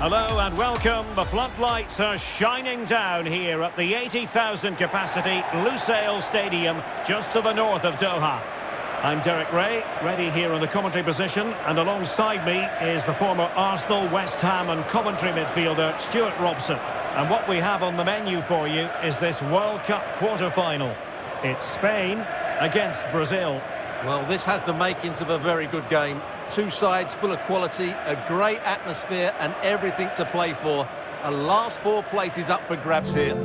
Hello and welcome. The floodlights are shining down here at the 80,000 capacity Lusail Stadium, just to the north of Doha. I'm Derek Ray, ready here in the commentary position, and alongside me is the former Arsenal, West Ham and Coventry midfielder Stuart Robson. And what we have on the menu for you is this World Cup quarter-final. It's Spain against Brazil. Well, this has the makings of a very good game. Two sides full of quality, a great atmosphere and everything to play for. A last four places up for grabs here.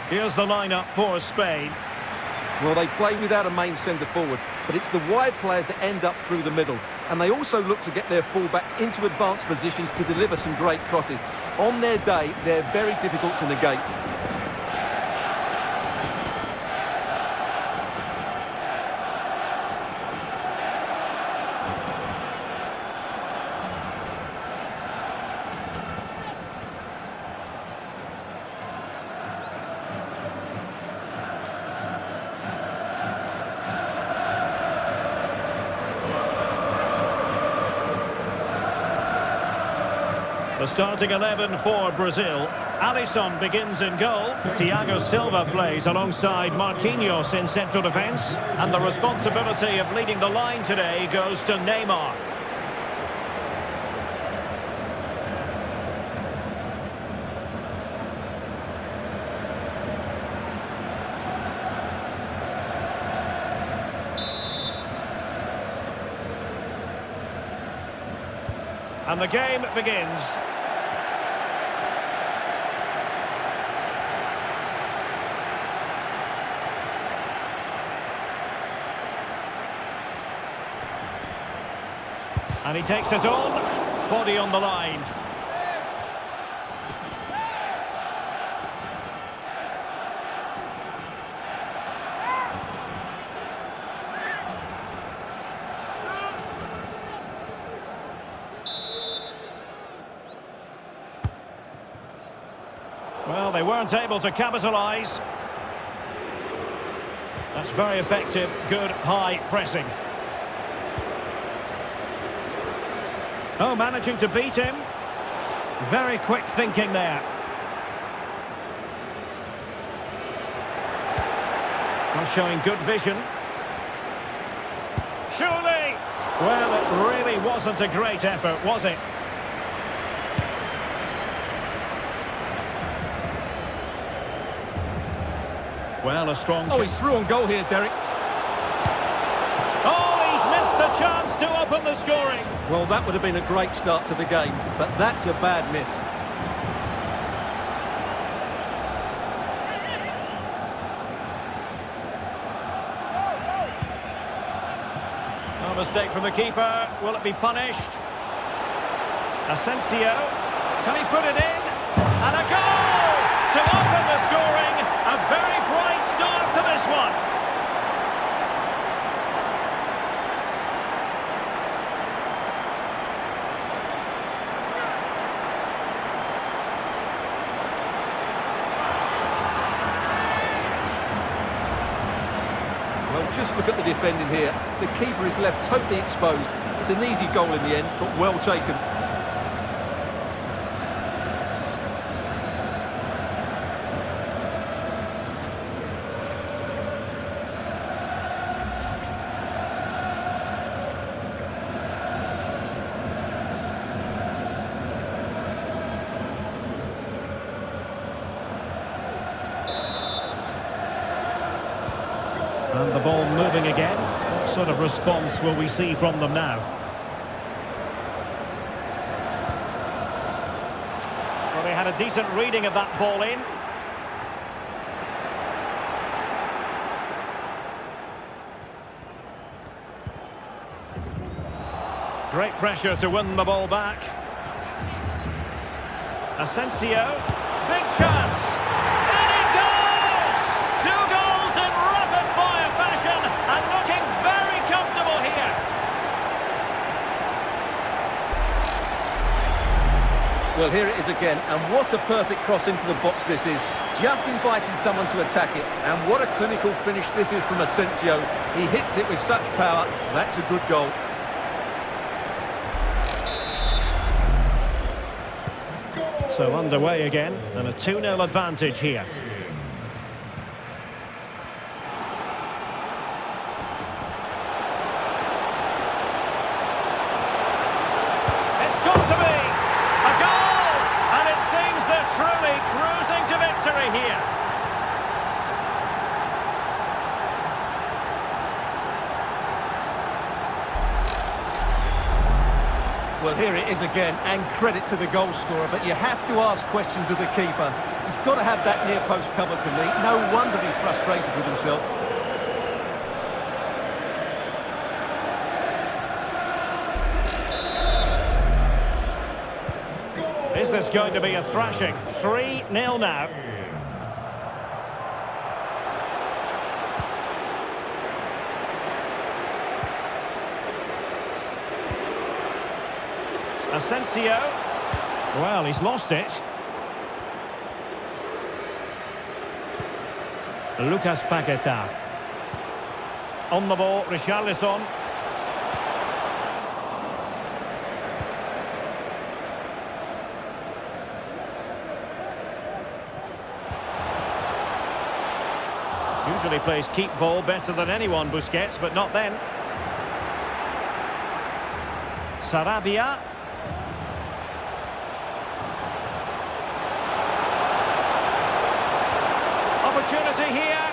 Here's the lineup for Spain. Well, they play without a main centre-forward, but it's the wide players that end up through the middle. And they also look to get their fullbacks into advanced positions to deliver some great crosses. On their day, they're very difficult to negate. The starting 11 for Brazil. Alisson begins in goal. Thiago Silva plays alongside Marquinhos in central defence. And the responsibility of leading the line today goes to Neymar. And the game begins. And he takes it on. Body on the line. Well, they weren't able to capitalise. That's very effective, good high pressing. Oh, managing to beat him. Very quick thinking there. Well, showing good vision. Surely! Well, it really wasn't a great effort, was it? Well, a strong... Oh, he's through on goal here, Derek. Oh, he's missed the chance to open the scoring. Well, that would have been a great start to the game, but that's a bad miss. No mistake from the keeper. Will it be punished? Asensio. Can he put it in? And a goal to open the scoring. A very bright start to this one. Well, just look at the defending here. The keeper is left totally exposed. It's an easy goal in the end, but well taken. And the ball moving again. What sort of response will we see from them now? Well, they had a decent reading of that ball in. Great pressure to win the ball back. Asensio, big chance, and it goes! 2 goals in rapid-fire fashion, and looking very comfortable here. Well, here it is again, and what a perfect cross into the box this is. Just inviting someone to attack it, and what a clinical finish this is from Asensio. He hits it with such power. That's a good goal. So underway again, and a 2-0 advantage here. It's got to be a goal, and it seems they're truly cruising to victory here. Well, here it is again, and credit to the goal scorer, but you have to ask questions of the keeper. He's got to have that near post covered for me. No wonder he's frustrated with himself. Is this going to be a thrashing? 3-0 now. Asensio. Well, he's lost it. Lucas Paqueta. On the ball, Richarlison. Usually plays keep ball better than anyone, Busquets, but not then. Sarabia. Opportunity here.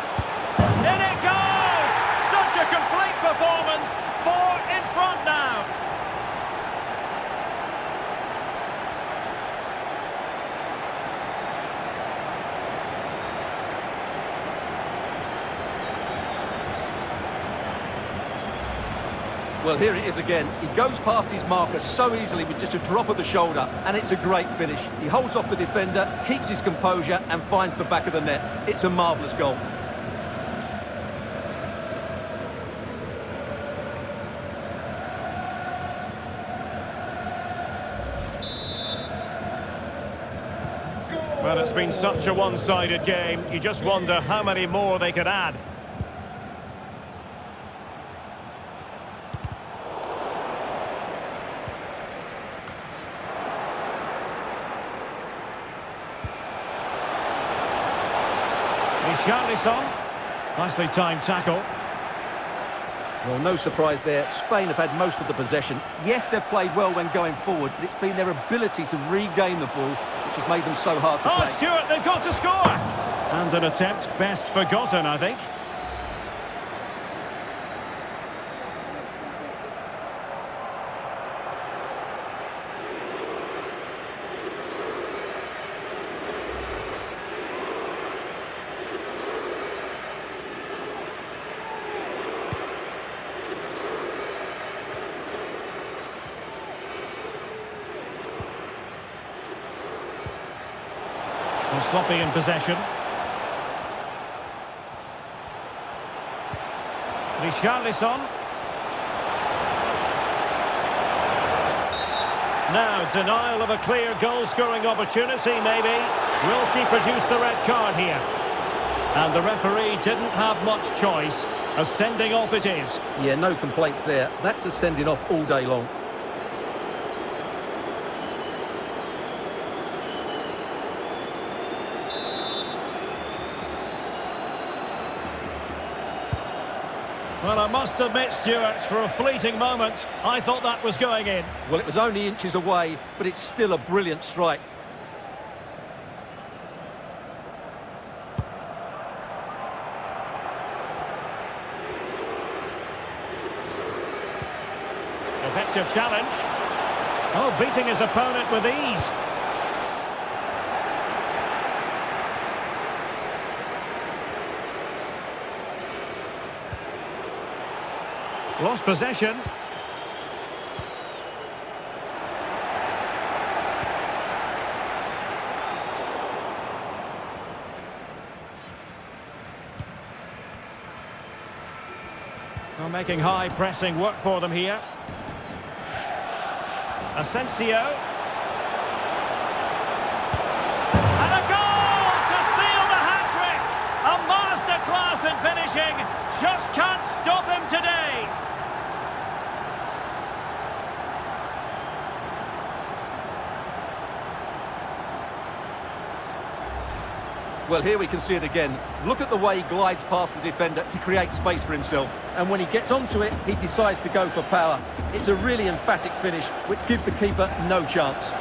In it goes! Such a complete performance. 4 in front now. Well, here it is again. He goes past his marker so easily with just a drop of the shoulder, and it's a great finish. He holds off the defender, keeps his composure, and finds the back of the net. It's a marvellous goal. Well, it's been such a one-sided game. You just wonder how many more they could add. Richarlison. Nicely timed tackle. Well, no surprise there. Spain have had most of the possession. Yes, they've played well when going forward, but it's been their ability to regain the ball which has made them so hard to play. Oh, Stuart, they've got to score! And an attempt best forgotten, I think. Sloppy in possession. Richarlison. Now, denial of a clear goal-scoring opportunity, maybe. Will she produce the red card here? And the referee didn't have much choice. A sending off it is. Yeah, no complaints there. That's a sending off all day long. Well, I must admit, Stuart, for a fleeting moment, I thought that was going in. Well, it was only inches away, but it's still a brilliant strike. Effective challenge. Oh, beating his opponent with ease. Lost possession. Well, making high pressing work for them here. Asensio. And a goal to seal the hat-trick! A masterclass in finishing. Just can't stop him today. Well, here we can see it again. Look at the way he glides past the defender to create space for himself. And when he gets onto it, he decides to go for power. It's a really emphatic finish, which gives the keeper no chance.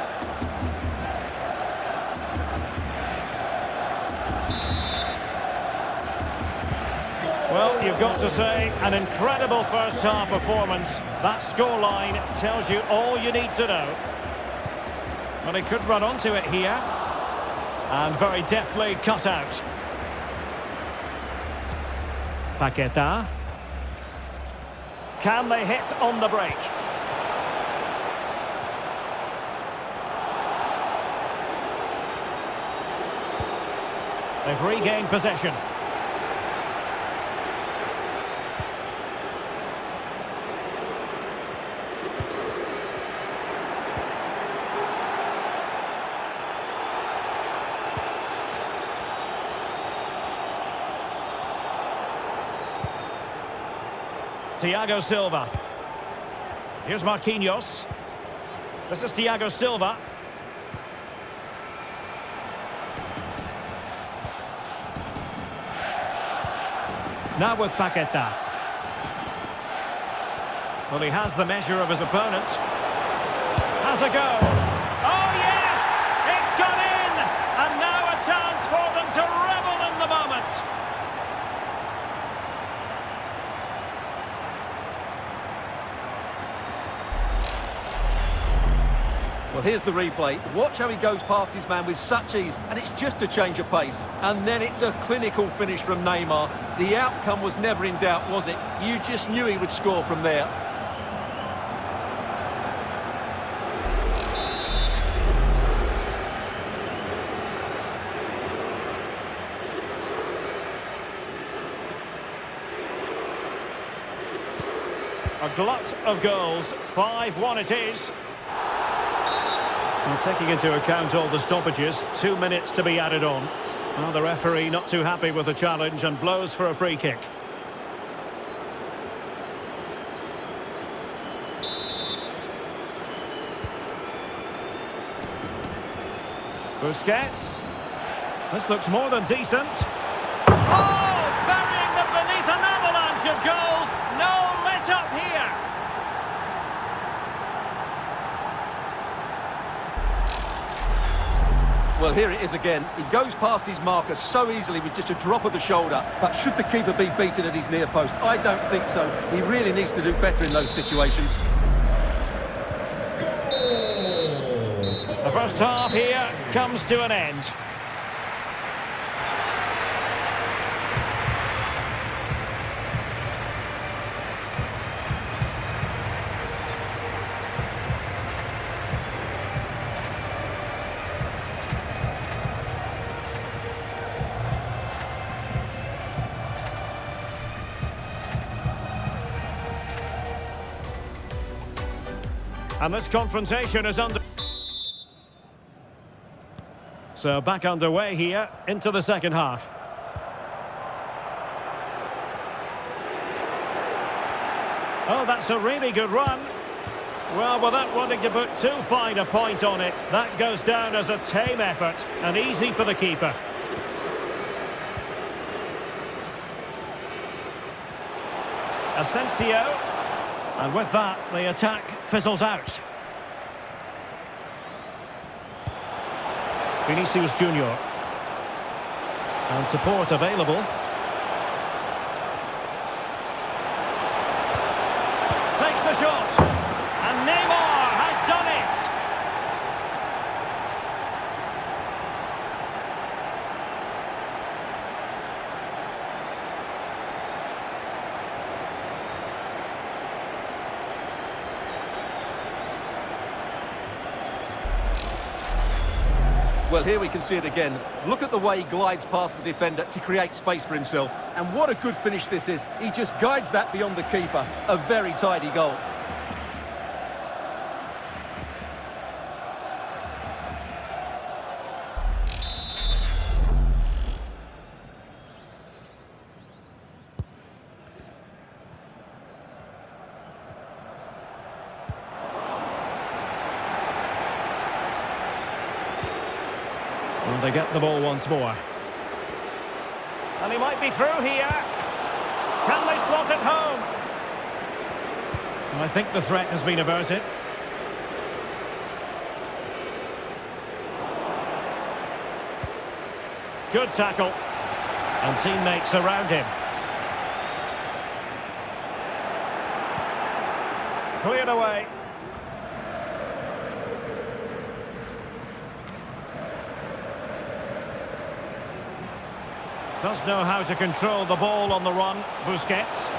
Well, you've got to say, an incredible first-half performance. That scoreline tells you all you need to know. But he could run onto it here. And very deftly cut out. Paqueta. Can they hit on the break? They've regained possession. Thiago Silva. Here's Marquinhos. This is Thiago Silva. Now with Paqueta. Well, he has the measure of his opponent. Has a go. Oh, yes! It's gone in! And now a chance for them to revel in the moment. Well, here's the replay. Watch how he goes past his man with such ease, and it's just a change of pace. And then it's a clinical finish from Neymar. The outcome was never in doubt, was it? You just knew he would score from there. A glut of goals. 5-1 it is. Well, taking into account all the stoppages, 2 minutes to be added on. Well, the referee not too happy with the challenge and blows for a free kick. Busquets. This looks more than decent. Oh! Burying them beneath an avalanche of goals. No let up here. Well, here it is again. He goes past his marker so easily with just a drop of the shoulder. But should the keeper be beaten at his near post? I don't think so. He really needs to do better in those situations. The first half here comes to an end. And this confrontation is under... So back underway here into the second half. Oh, that's a really good run. Well, without wanting to put too fine a point on it, that goes down as a tame effort and easy for the keeper. Asensio. And with that, the attack fizzles out. Vinicius Junior. And support available. Takes the shot. And Neymar has done it. Well, here we can see it again. Look at the way he glides past the defender to create space for himself. And what a good finish this is. He just guides that beyond the keeper. A very tidy goal. And they get the ball once more. And he might be through here. Can they slot it home? And I think the threat has been averted. Good tackle. And teammates around him. Cleared away. Does know how to control the ball on the run, Busquets,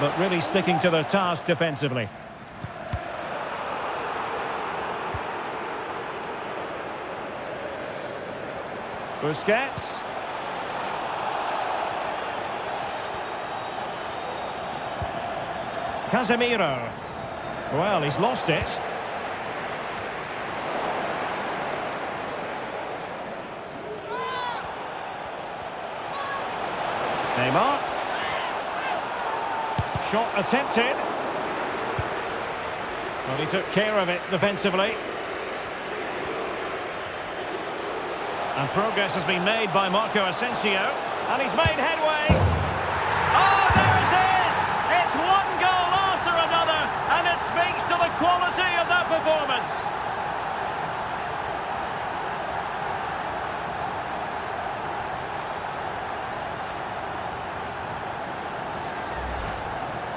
but really sticking to their task defensively. Busquets. Casemiro. Well, he's lost it. Neymar. Shot attempted. Well, he took care of it defensively. And progress has been made by Marco Asensio. And he's made headway. Oh, there it is! It's one goal after another. And it speaks to the quality of that performance.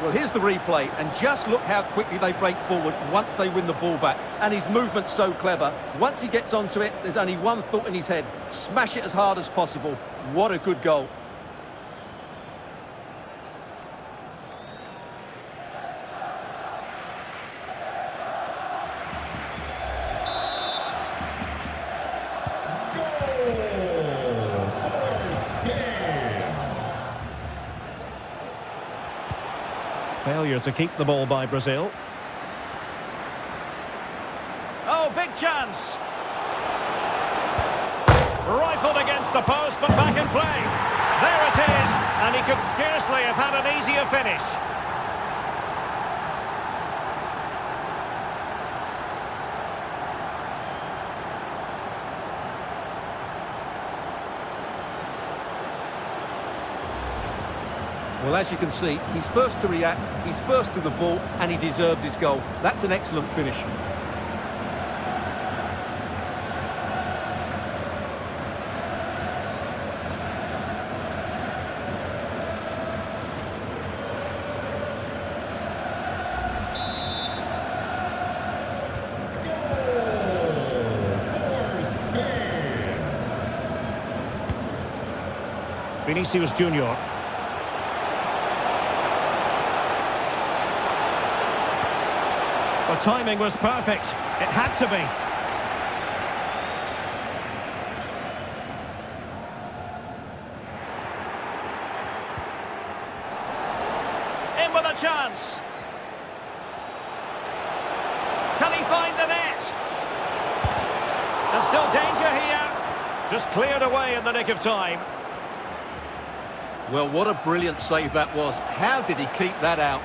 Well, here's the replay, and just look how quickly they break forward once they win the ball back. And his movement's so clever. Once he gets onto it, there's only one thought in his head. Smash it as hard as possible. What a good goal. Failure to keep the ball by Brazil. Oh, big chance! Rifled against the post, but back in play. There it is, and he could scarcely have had an easier finish. Well, as you can see, he's first to react, he's first to the ball, and he deserves his goal. That's an excellent finish. Vinicius Junior. The timing was perfect. It had to be. In with a chance. Can he find the net? There's still danger here. Just cleared away in the nick of time. Well, what a brilliant save that was. How did he keep that out?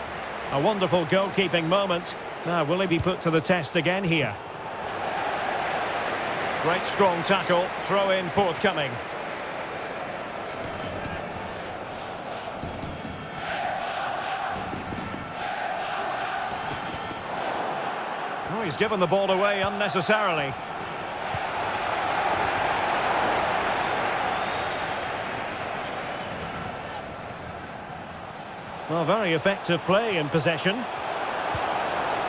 A wonderful goalkeeping moment. Now, will he be put to the test again here? Great strong tackle, throw in forthcoming. Oh, he's given the ball away unnecessarily. Well, very effective play in possession.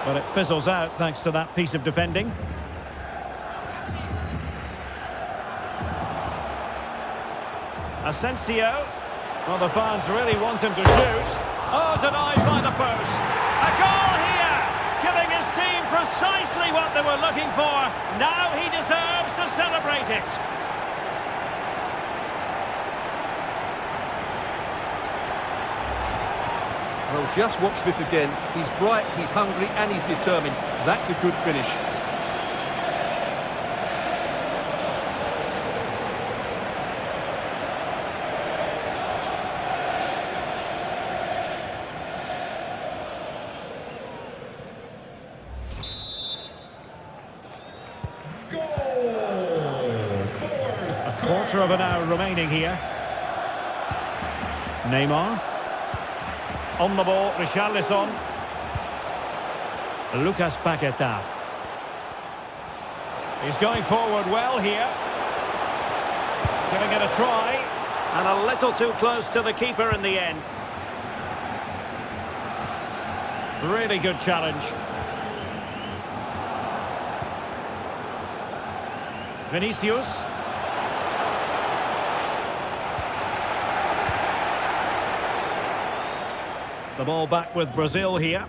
But it fizzles out thanks to that piece of defending. Asensio. Well, the fans really want him to shoot. Oh, denied by the post. A goal here, giving his team Precisely what they were looking for. Now he deserves to celebrate it. Well, just watch this again. He's bright, he's hungry, and he's determined. That's a good finish. A quarter of an hour remaining here. Neymar. On the ball, Richarlison. Lucas Paqueta. He's going forward well here. Giving it a try. And a little too close to the keeper in the end. Really good challenge. Vinicius. The ball back with Brazil here.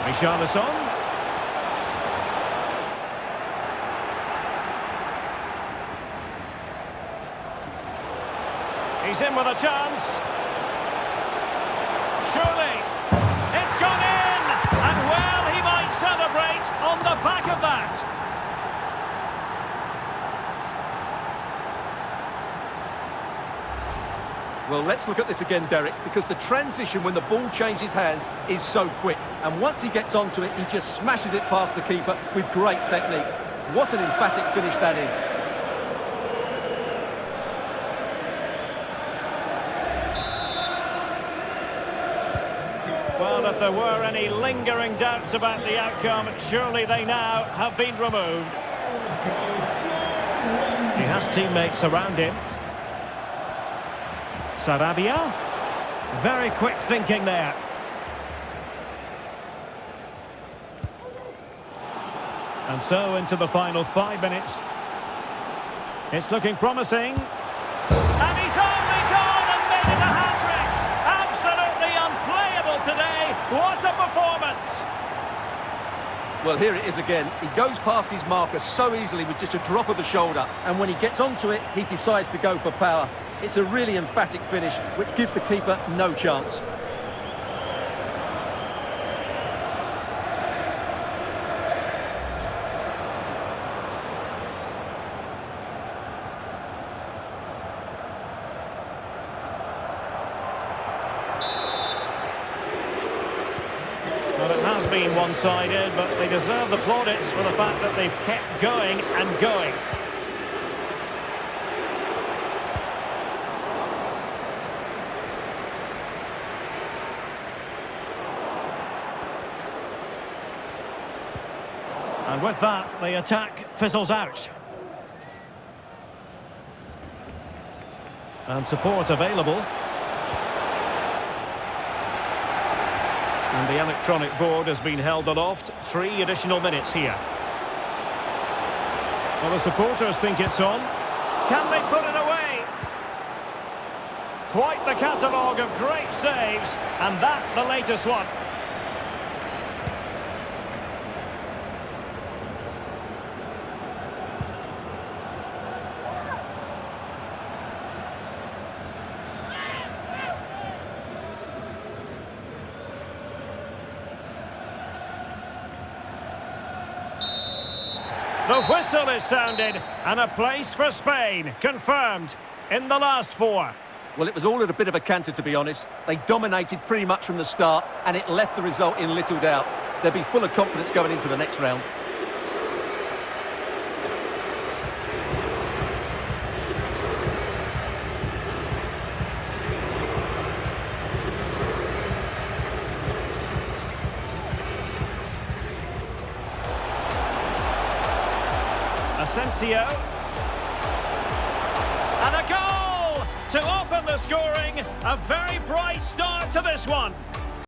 Richarlison. He's in with a chance. Surely. It's gone in! And well, he might celebrate on the back of that. Well, let's look at this again, Derek, because the transition when the ball changes hands is so quick. And once he gets onto it, he just smashes it past the keeper with great technique. What an emphatic finish that is. Well, if there were any lingering doubts about the outcome, surely they now have been removed. He has teammates around him. Sarabia. Very quick thinking there. And so into the final 5 minutes. It's looking promising. And he's only gone and made it a hat-trick. Absolutely unplayable today. What a performance. Well, here it is again. He goes past his marker so easily with just a drop of the shoulder. And when he gets onto it, he decides to go for power. It's a really emphatic finish, which gives the keeper no chance. Well, it has been one-sided, but they deserve the plaudits for the fact that they've kept going and going. And with that, the attack fizzles out. And support available. And the electronic board has been held aloft. 3 additional minutes here. Well, the supporters think it's on. Can they put it away? Quite the catalogue of great saves. And that, the latest one. The whistle is sounded, and a place for Spain confirmed in the last 4. Well, it was all at a bit of a canter, to be honest. They dominated pretty much from the start, and it left the result in little doubt. They'll be full of confidence going into the next round. Asensio. And a goal to open the scoring. A very bright start to this one.